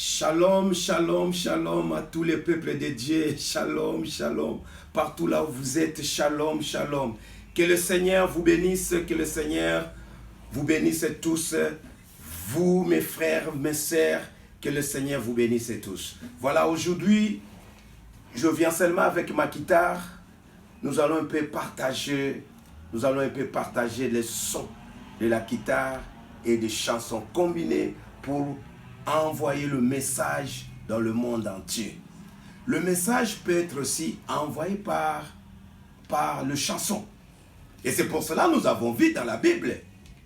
Shalom, shalom, shalom à tous les peuples de Dieu. Shalom, shalom. Partout là où vous êtes, shalom, shalom. Que le Seigneur vous bénisse, que le Seigneur vous bénisse tous. Vous, mes frères, mes sœurs, que le Seigneur vous bénisse tous. Voilà, aujourd'hui, je viens seulement avec ma guitare. Nous allons un peu partager les sons de la guitare et des chansons combinées pour envoyer le message dans le monde entier. Le message peut être aussi envoyé par le chanson. Et c'est pour cela que nous avons vu dans la Bible,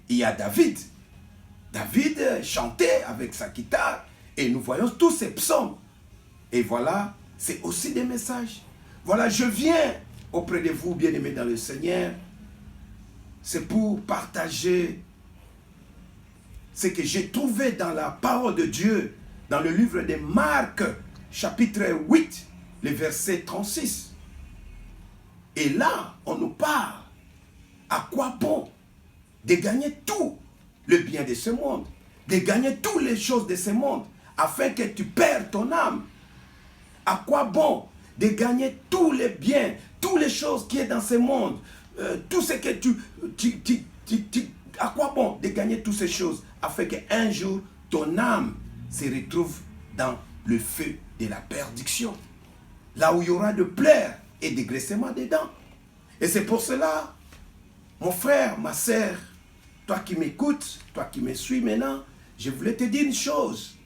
il y a David. David chantait avec sa guitare et nous voyons tous ces psaumes. Et voilà, c'est aussi des messages. Voilà, je viens auprès de vous, bien-aimés dans le Seigneur. C'est pour partager ce que j'ai trouvé dans la parole de Dieu, dans le livre de Marc, chapitre 8, le verset 36. Et là, on nous parle à quoi bon de gagner tout le bien de ce monde, de gagner toutes les choses de ce monde, afin que tu perds ton âme. À quoi bon de gagner tous les biens, toutes les choses qui sont dans ce monde, tout ce que à quoi bon de gagner toutes ces choses, afin qu'un jour, ton âme se retrouve dans le feu de la perdition, là où il y aura de pleurs et de graissements dedans. Et c'est pour cela, mon frère, ma sœur, toi qui m'écoutes, toi qui me suis maintenant, je voulais te dire une chose.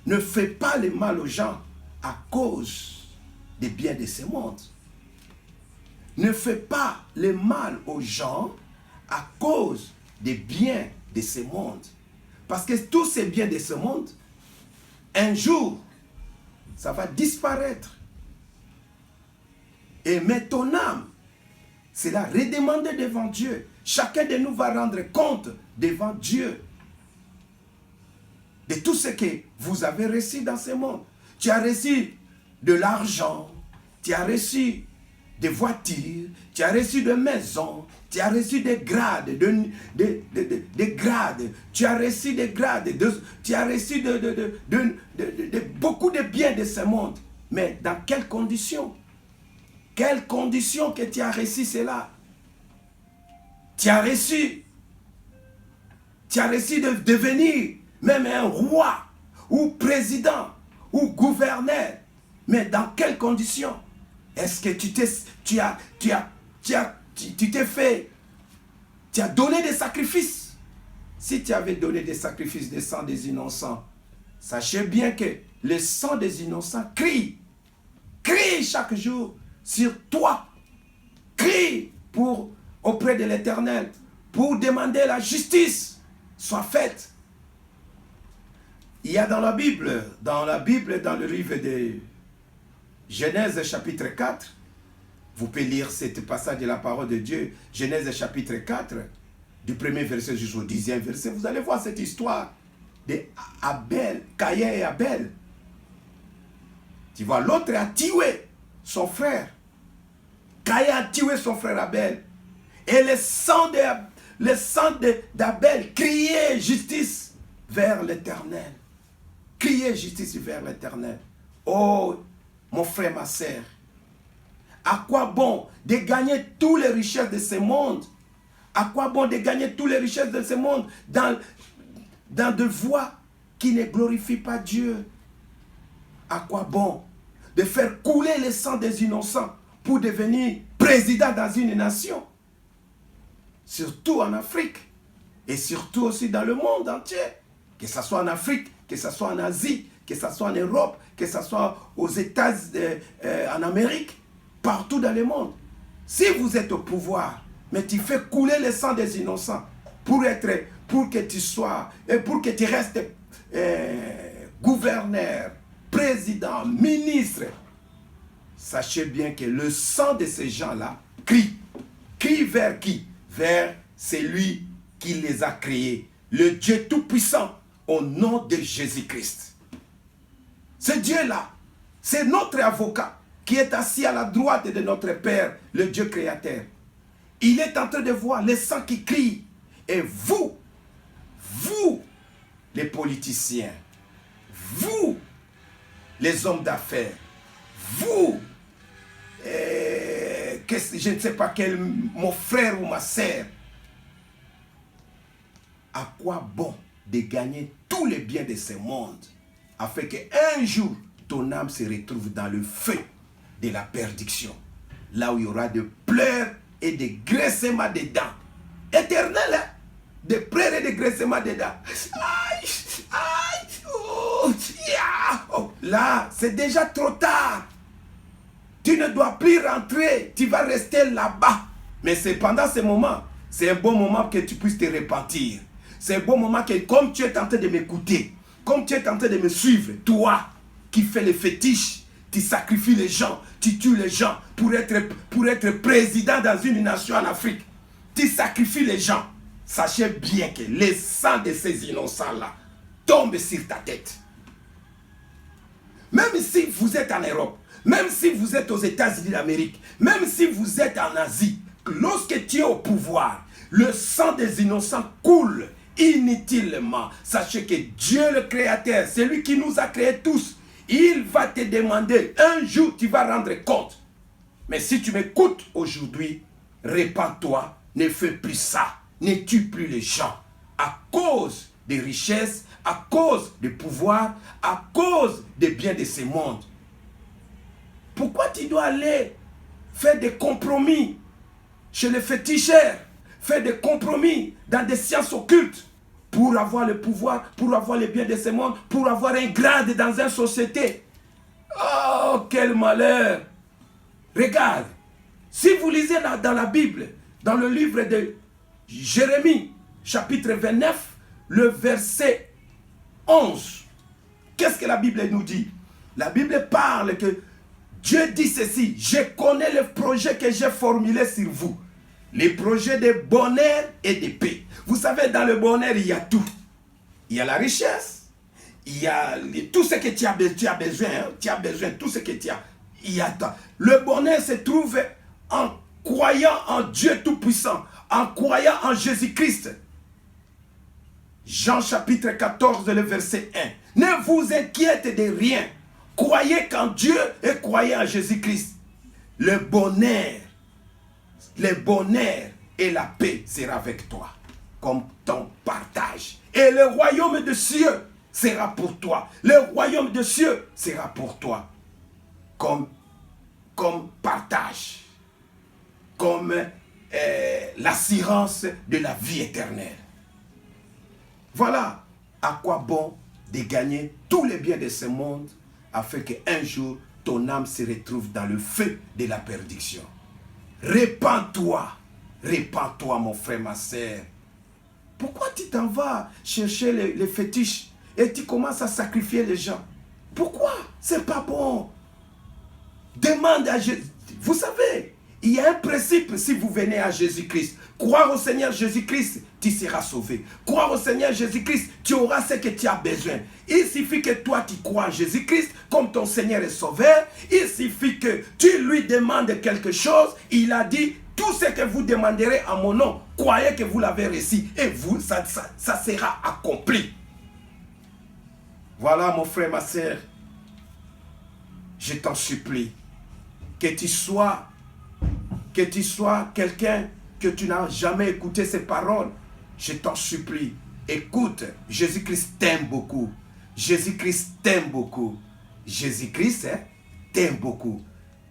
Ne fais pas le mal aux gens à cause des biens de ce monde. Ne fais pas le mal aux gens à cause des biens de ce monde. Parce que tous ces biens de ce monde, un jour, ça va disparaître. Et mais ton âme, c'est la redemander devant Dieu. Chacun de nous va rendre compte devant Dieu de tout ce que vous avez reçu dans ce monde. Tu as reçu de l'argent, tu as reçu des voitures, tu as reçu des maisons, tu as reçu des grades, des grades, tu as reçu des grades, tu as reçu beaucoup de biens de ce monde. Mais dans quelles conditions? Quelles conditions que tu as reçu cela? Tu as reçu de devenir même un roi, ou président, ou gouverneur. Mais dans quelles conditions? Est-ce que tu as donné des sacrifices? Si tu avais donné des sacrifices de sang des innocents, sachez bien que le sang des innocents crie chaque jour sur toi, crie auprès de l'Éternel pour demander la justice soit faite. Il y a dans la Bible, dans le livre de Genèse chapitre 4, vous pouvez lire cette passage de la parole de Dieu, Genèse chapitre 4, du premier verset jusqu'au 10e verset, vous allez voir cette histoire de Caïn et Abel. Tu vois, l'autre a tué son frère. Caïn a tué son frère Abel. Et le sang d'Abel criait justice vers l'Éternel. Criait justice vers l'Éternel. Oh, mon frère, ma sœur, à quoi bon de gagner toutes les richesses de ce monde? À quoi bon de gagner toutes les richesses de ce monde dans des voies qui ne glorifient pas Dieu? À quoi bon de faire couler le sang des innocents pour devenir président dans une nation? Surtout en Afrique et surtout aussi dans le monde entier. Que ce soit en Afrique, que ce soit en Asie, que ce soit en Europe, que ce soit aux États-Unis, en Amérique, partout dans le monde. Si vous êtes au pouvoir, mais tu fais couler le sang des innocents pour que tu sois, et pour que tu restes gouverneur, président, ministre, sachez bien que le sang de ces gens-là crie vers qui? Vers celui qui les a créés, le Dieu Tout-Puissant, au nom de Jésus-Christ. Ce Dieu-là, c'est notre avocat qui est assis à la droite de notre Père, le Dieu créateur. Il est en train de voir le sang qui crie. Et vous, les politiciens, vous, les hommes d'affaires, vous, je ne sais pas quel, mon frère ou ma sœur, à quoi bon de gagner tous les biens de ce monde, afin qu'un jour, ton âme se retrouve dans le feu de la perdition, là où il y aura de pleurs et de graissements de dents. Éternel, hein? De pleurs et de graissements de dents. Aïe, aïe, oh, yeah. Oh, là, c'est déjà trop tard. Tu ne dois plus rentrer, tu vas rester là-bas. Mais c'est pendant ce moment, c'est un bon moment que tu puisses te repentir. C'est un bon moment que, comme tu es en train de m'écouter, comme tu es en train de me suivre, toi qui fais les fétiches, tu sacrifies les gens, tu tues les gens pour être président dans une nation en Afrique. Tu sacrifies les gens. Sachez bien que le sang de ces innocents-là tombe sur ta tête. Même si vous êtes en Europe, même si vous êtes aux États-Unis d'Amérique, même si vous êtes en Asie, lorsque tu es au pouvoir, le sang des innocents coule inutilement. Sachez que Dieu le Créateur, c'est lui qui nous a créés tous, il va te demander, un jour tu vas rendre compte. Mais si tu m'écoutes aujourd'hui, répands-toi, ne fais plus ça, ne tue plus les gens à cause des richesses, à cause du pouvoir, à cause des biens de ce monde. Pourquoi tu dois aller faire des compromis chez les féticheurs, faire des compromis dans des sciences occultes pour avoir le pouvoir, pour avoir les biens de ce monde, pour avoir un grade dans une société? Oh, quel malheur! Regarde, si vous lisez dans la Bible, dans le livre de Jérémie, chapitre 29, le verset 11, qu'est-ce que la Bible nous dit? La Bible parle que Dieu dit ceci: je connais le projet que j'ai formulé sur vous, les projets de bonheur et de paix. Vous savez, dans le bonheur, il y a tout. Il y a la richesse, il y a tout ce que tu as besoin, hein? Tu as besoin de tout ce que tu as. Il y a tout. Le bonheur se trouve en croyant en Dieu Tout-Puissant, en croyant en Jésus-Christ. Jean chapitre 14, le verset 1. Ne vous inquiétez de rien. Croyez qu'en Dieu et croyez en Jésus-Christ. Le bonheur et la paix sera avec toi, comme ton partage. Et le royaume de cieux sera pour toi. Le royaume de cieux sera pour toi, comme partage, comme l'assurance de la vie éternelle. Voilà à quoi bon de gagner tous les biens de ce monde, afin qu'un jour, ton âme se retrouve dans le feu de la perdition. Répands-toi, mon frère, ma sœur. Pourquoi tu t'en vas chercher les fétiches et tu commences à sacrifier les gens? Pourquoi? C'est pas bon. Demande à Jésus. Vous savez, il y a un principe si vous venez à Jésus-Christ. Croire au Seigneur Jésus-Christ, tu seras sauvé. Croire au Seigneur Jésus-Christ, tu auras ce que tu as besoin. Il suffit que toi tu crois en Jésus-Christ comme ton Seigneur et Sauveur. Il suffit que tu lui demandes quelque chose. Il a dit, tout ce que vous demanderez en mon nom, croyez que vous l'avez reçu et vous, ça sera accompli. Voilà, mon frère, ma sœur, je t'en supplie, que tu sois quelqu'un que tu n'as jamais écouté ces paroles. Je t'en supplie, écoute, Jésus-Christ t'aime beaucoup. Jésus-Christ t'aime beaucoup. Jésus-Christ t'aime beaucoup.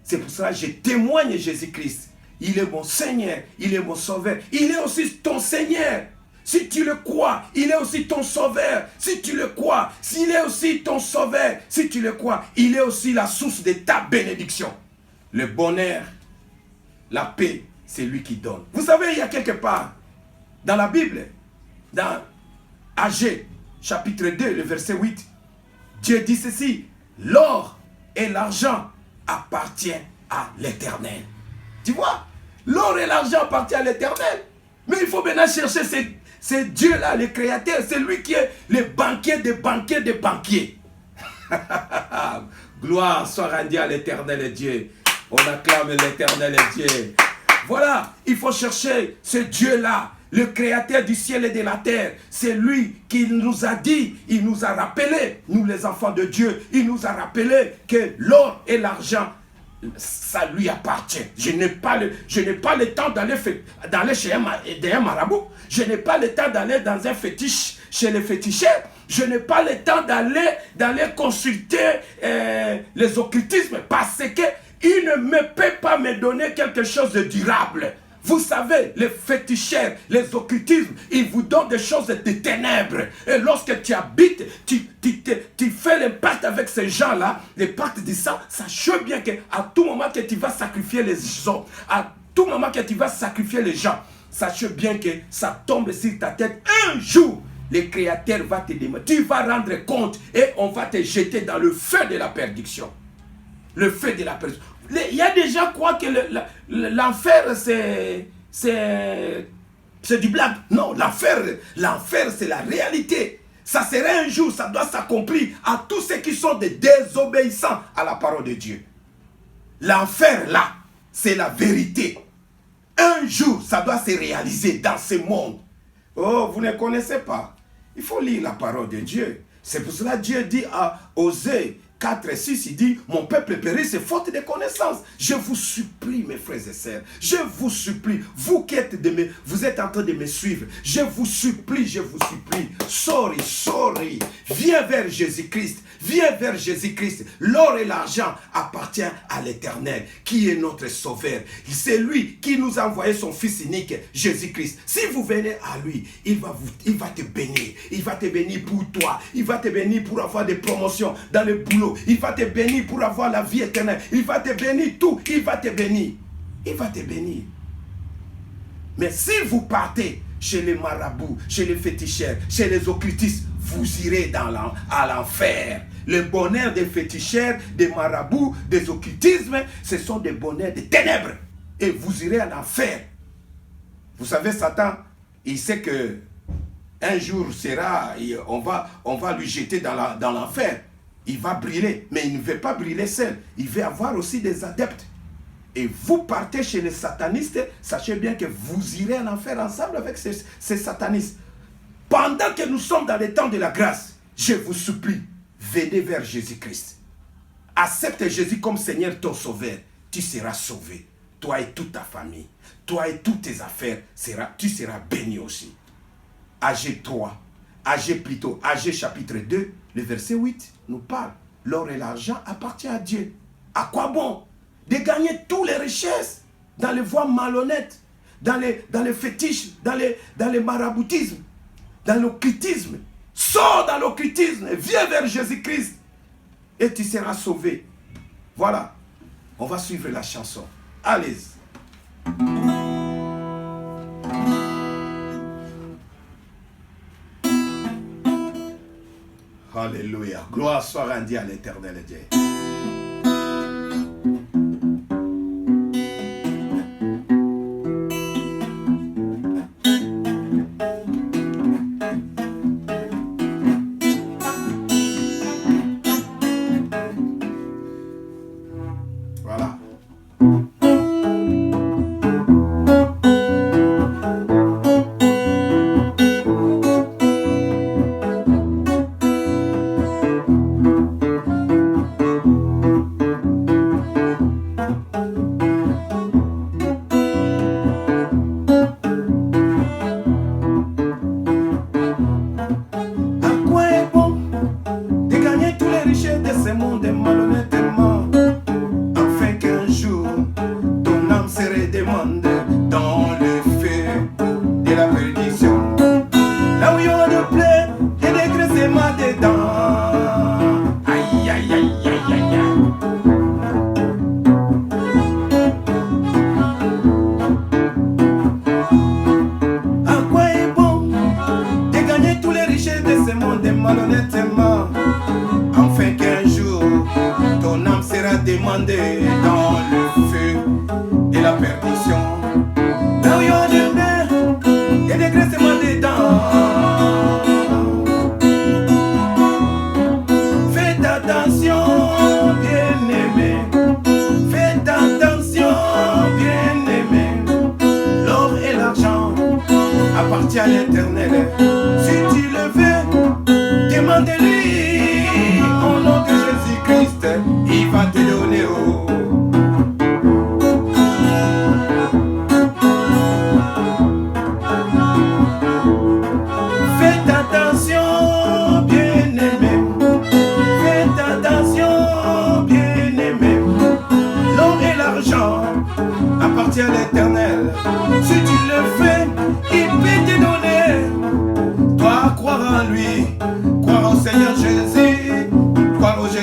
C'est pour ça que je témoigne Jésus-Christ. Il est mon Seigneur, il est mon Sauveur. Il est aussi ton Seigneur. Si tu le crois, il est aussi ton Sauveur. Si tu le crois, s'il est aussi ton Sauveur, si tu le crois, il est aussi la source de ta bénédiction. Le bonheur, la paix, c'est lui qui donne. Vous savez, il y a quelque part dans la Bible, dans Agé, chapitre 2, le verset 8, Dieu dit ceci: l'or et l'argent appartiennent à l'Éternel. Tu vois, l'or et l'argent appartiennent à l'Éternel. Mais il faut maintenant chercher ce Dieu-là, le Créateur. C'est lui qui est le banquier des banquiers des banquiers. Gloire soit rendue à l'Éternel Dieu. On acclame l'Éternel Dieu. Voilà, il faut chercher ce Dieu-là, le créateur du ciel et de la terre. C'est lui qui nous a dit, il nous a rappelé, nous les enfants de Dieu, il nous a rappelé que l'or et l'argent, ça lui appartient. Je n'ai pas le temps d'aller chez un marabout. Je n'ai pas le temps d'aller dans un fétiche, chez les féticheurs. Je n'ai pas le temps d'aller consulter les occultismes parce que il ne peut pas me donner quelque chose de durable. Vous savez, les féticheurs, les occultismes, ils vous donnent des choses de ténèbres. Et lorsque tu habites, tu fais les pactes avec ces gens-là, les pactes du sang, sache bien qu'à tout moment que tu vas sacrifier les hommes, à tout moment que tu vas sacrifier les gens, sache bien que ça tombe sur ta tête. Un jour, le Créateur va te demander, tu vas rendre compte et on va te jeter dans le feu de la perdition. Le feu de la perdition. Il y a des gens qui croient que l'enfer c'est du blague. Non, l'enfer c'est la réalité. Ça serait un jour, ça doit s'accomplir à tous ceux qui sont des désobéissants à la parole de Dieu. L'enfer là, c'est la vérité. Un jour, ça doit se réaliser dans ce monde. Oh, vous ne connaissez pas. Il faut lire la parole de Dieu. C'est pour cela que Dieu dit à Osée 4:6, il dit, mon peuple périt, c'est faute de connaissance. Je vous supplie, mes frères et sœurs, je vous supplie, vous qui êtes vous êtes en train de me suivre, je vous supplie, sorry, viens vers Jésus-Christ, L'or et l'argent appartient à l'Éternel, qui est notre sauveur. C'est lui qui nous a envoyé son Fils unique, Jésus-Christ. Si vous venez à lui, il va te bénir. Il va te bénir pour toi. Il va te bénir pour avoir des promotions dans le boulot. Il va te bénir pour avoir la vie éternelle. Il va te bénir tout. Il va te bénir. Mais si vous partez chez les marabouts, chez les féticheurs, chez les occultistes, vous irez à l'enfer. Le bonheur des féticheurs, des marabouts, des occultismes, ce sont des bonheurs des ténèbres. Et vous irez à l'enfer. Vous savez, Satan, il sait que un jour on va lui jeter dans l'enfer. Il va brûler, mais il ne veut pas brûler seul. Il veut avoir aussi des adeptes. Et vous partez chez les satanistes, sachez bien que vous irez en enfer ensemble avec ces satanistes. Pendant que nous sommes dans le temps de la grâce, je vous supplie, venez vers Jésus-Christ. Accepte Jésus comme Seigneur ton sauveur. Tu seras sauvé. Toi et toute ta famille. Toi et toutes tes affaires, tu seras béni aussi. Agé chapitre 2, le verset 8 nous parle. L'or et l'argent appartient à Dieu. À quoi bon de gagner toutes les richesses dans les voies malhonnêtes, dans les fétiches, dans les maraboutismes, dans l'occultisme? Sors dans l'occultisme, viens vers Jésus-Christ et tu seras sauvé. Voilà, on va suivre la chanson. Allez. Alléluia. Gloire soit rendue à l'Éternel Dieu.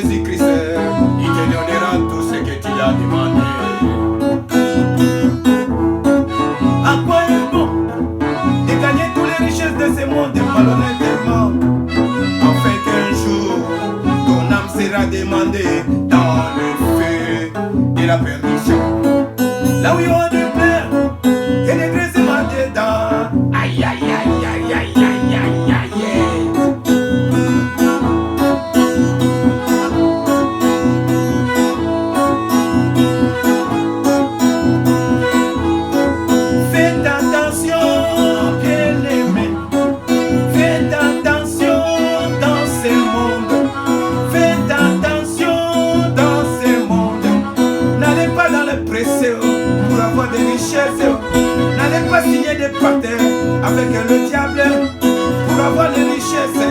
Jésus-Christ, il te donnera tout ce que tu as demandé. À quoi est bon de gagner toutes les richesses de ce monde malhonnêtement, afin qu'un jour ton âme sera demandée dans le feu de la perdition. Là où il y aura du pleurs et des graissements dedans. Aïe, aïe, aïe, aïe, aïe, aïe, aïe, aïe. Faites attention, bien-aimés. Faites attention dans ce monde. Faites attention dans ce monde. N'allez pas dans le précieux pour avoir des richesses. N'allez pas signer des pactes avec le diable pour avoir les richesses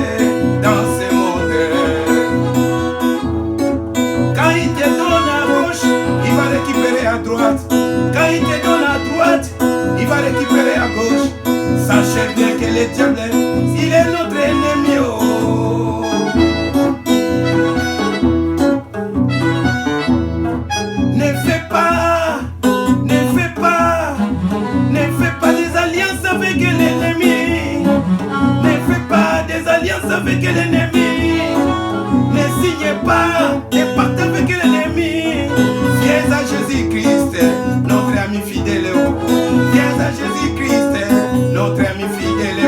dans ce monde. Quand il te donne à gauche, il va récupérer à droite. Quand il te donne à droite, il va récupérer à gauche. Sachez bien que le diable, il est notre ennemi. Oh. Ne fais pas des alliances avec l'ennemi. Ne fais pas des alliances avec l'ennemi. Ne signe pas des pactes avec l'ennemi. Viens à Jésus-Christ, notre ami fidèle. Viens à Jésus-Christ, notre ami fidèle.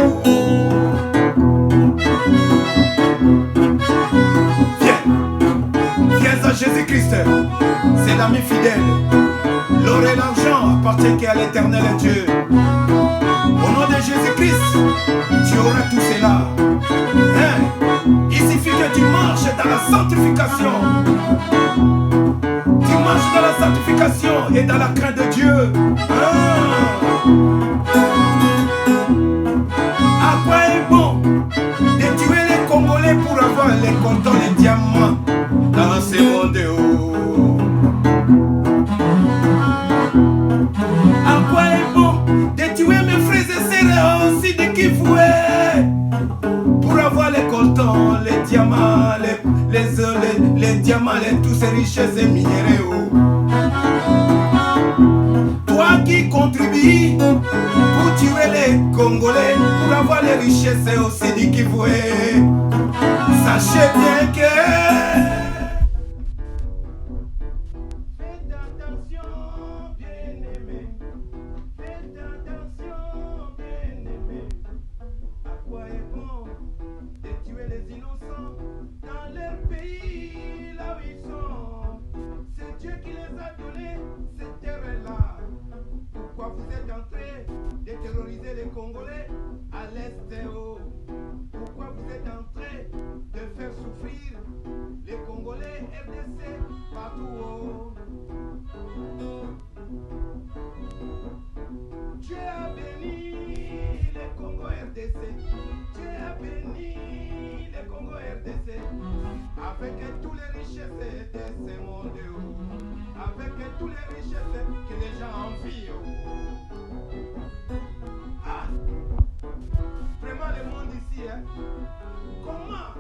Viens à Jésus-Christ, c'est l'ami fidèle. L'or et l'argent appartiennent qu'à l'Éternel Dieu. Au nom de Jésus-Christ, tu auras tout cela. Hein? Il suffit que tu marches dans la sanctification. Tu marches dans la sanctification et dans la crainte de Dieu. À quoi est bon de tuer les Congolais pour avoir les coltons, les diamants dans ce monde? À quoi est bon de tuer mes frères et sœurs aussi de Kifoué pour avoir les coltons, les diamants, les diamants, toutes ces richesses et minéraux? Toi qui contribues pour tuer les Congolais, pour avoir les richesses aussi de Kifoué, sachez bien que les Congolais à l'est. Pourquoi vous êtes en train de faire souffrir les Congolais RDC partout? Dieu a béni les Congo RDC. Dieu a béni les Congo RDC avec toutes les richesses de ce monde, avec toutes les richesses que les gens envient. Ah, vraiment le monde ici, hein? Comment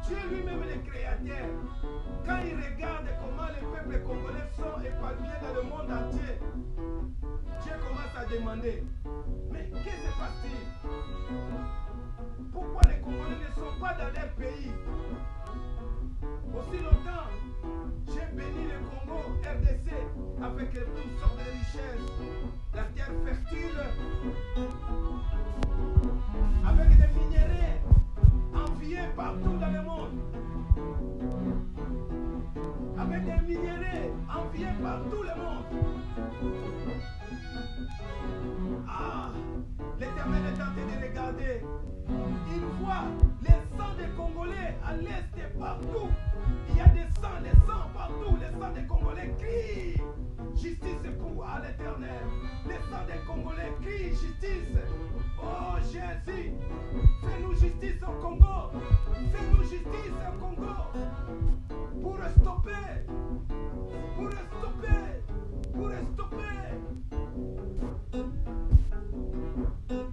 Dieu lui-même le créateur, quand il regarde comment les peuples congolais sont éparpillés dans le monde entier, Dieu commence à demander, mais qu'est-ce qui se passe-t-il? Pourquoi les Congolais ne sont pas dans leur pays? Aussi longtemps, j'ai béni le Congo RDC avec toutes sortes de richesses, la terre fertile, avec des minéraux enviés partout dans le monde, avec des minéraux enviés par tout le monde. Ah, l'Éternel est en train de regarder. Il voit les sangs des Congolais à l'est et partout. Il y a des sangs partout. Les sangs des Congolais crient justice pour à l'Éternel. Les sangs des Congolais crient justice. Oh Jésus, fais-nous justice au Congo. Fais-nous justice au Congo. Pour stopper. Pour stopper. Pour stopper.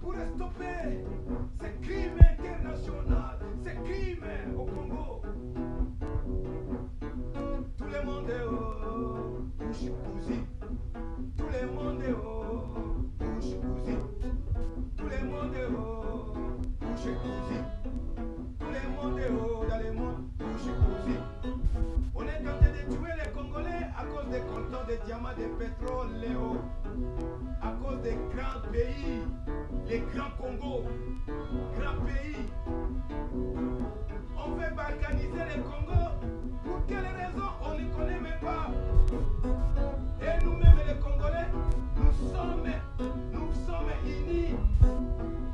Pour stopper ces crimes internationaux, ces crimes au Congo. gisement de pétrole, Léo, à cause des grands pays, les grands Congo, grands pays. On veut balkaniser le Congo. Pour quelle raison on ne connaît même pas. Et nous-mêmes les Congolais, nous sommes unis.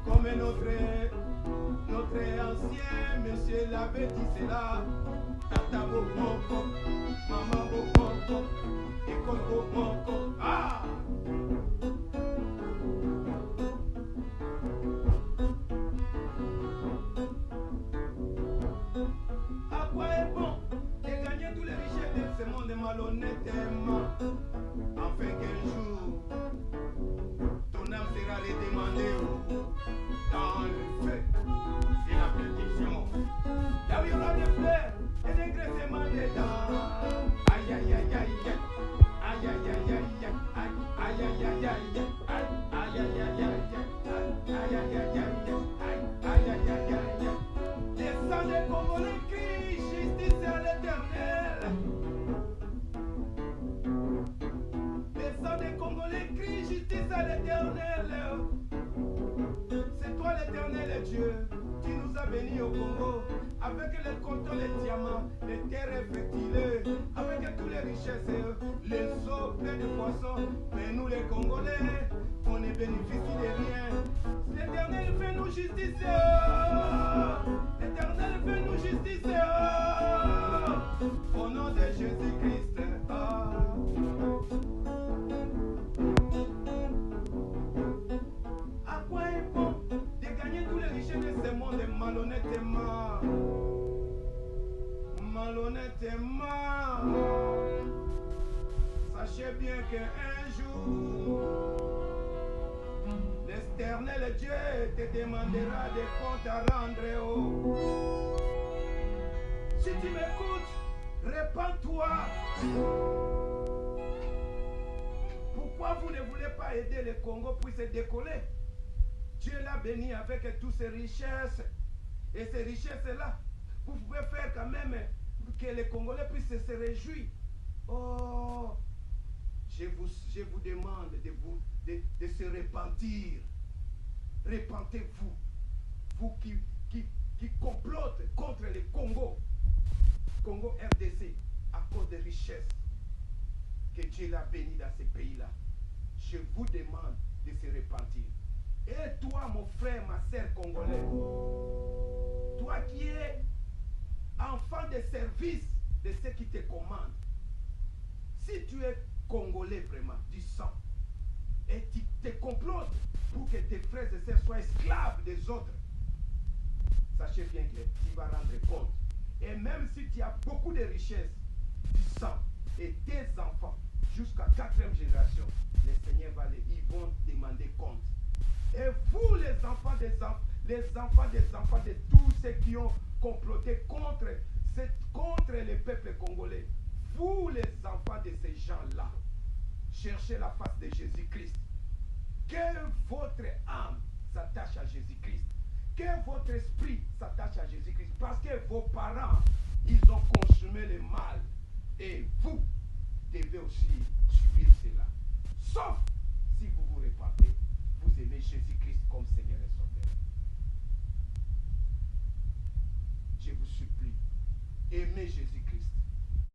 Comme notre ancien monsieur l'avait dit cela. Tata Boboko, Maman Boboko, École Boboko. Ah! À quoi est bon de gagner tous les richesses de ce monde malhonnêtement, afin qu'un jour ton âme sera redemandée dans le feu de la perdition. Là où il y aura des fleurs et des graissements dedans. Aïe aïe aïe aïe aïe aïe aïe aïe aïe aïe aïe aïe aïe aïe aïe aïe aïe aïe aïe. Les sangs des Congolais crient justice à l'Éternel. Les sangs des Congolais crient justice à l'Éternel. C'est toi l'Éternel Dieu. Tu nous as bénis au Congo avec les coltons, les diamants, les terres fertiles, avec toutes les richesses, les eaux pleines de poissons. Mais nous les Congolais, on ne bénéficie de rien. L'Éternel fait nous justice. L'Éternel fait nous justice. Au nom de Jésus-Christ. À quoi est bon de gagner tous les richesses de ce monde malhonnêtement? Malhonnêtement. Sachez bien qu'un jour, l'Éternel Dieu te demandera des comptes à rendre. Si tu m'écoutes, répands-toi. Pourquoi vous ne voulez pas aider le Congo pour se décoller? Dieu l'a béni avec toutes ces richesses. Et ces richesses-là, vous pouvez faire quand même que les Congolais puissent se réjouir. Oh, je vous demande de se repentir. Repentez-vous. Vous qui complotez contre le Congo RDC à cause des richesses que Dieu l'a béni dans ces pays-là. Je vous demande de se repentir. Et toi, mon frère, ma sœur congolais, toi qui es enfant de service de ceux qui te commandent, si tu es congolais vraiment, du sang, et tu te complotes pour que tes frères et sœurs soient esclaves des autres, sachez bien que tu vas rendre compte. Et même si tu as beaucoup de richesses, du sang, et tes enfants, jusqu'à 4e génération, le Seigneur ils vont demander compte. Et vous, les enfants des enfants de tous ceux qui ont comploté contre le peuple congolais, vous, les enfants de ces gens-là, cherchez la face de Jésus-Christ. Que votre âme s'attache à Jésus-Christ. Que votre esprit s'attache à Jésus-Christ. Parce que vos parents, ils ont consumé le mal. Et vous devez aussi subir cela. Sauf si vous vous repentez, vous aimez Jésus-Christ comme Seigneur et Sauveur. Je vous supplie, aimez Jésus-Christ.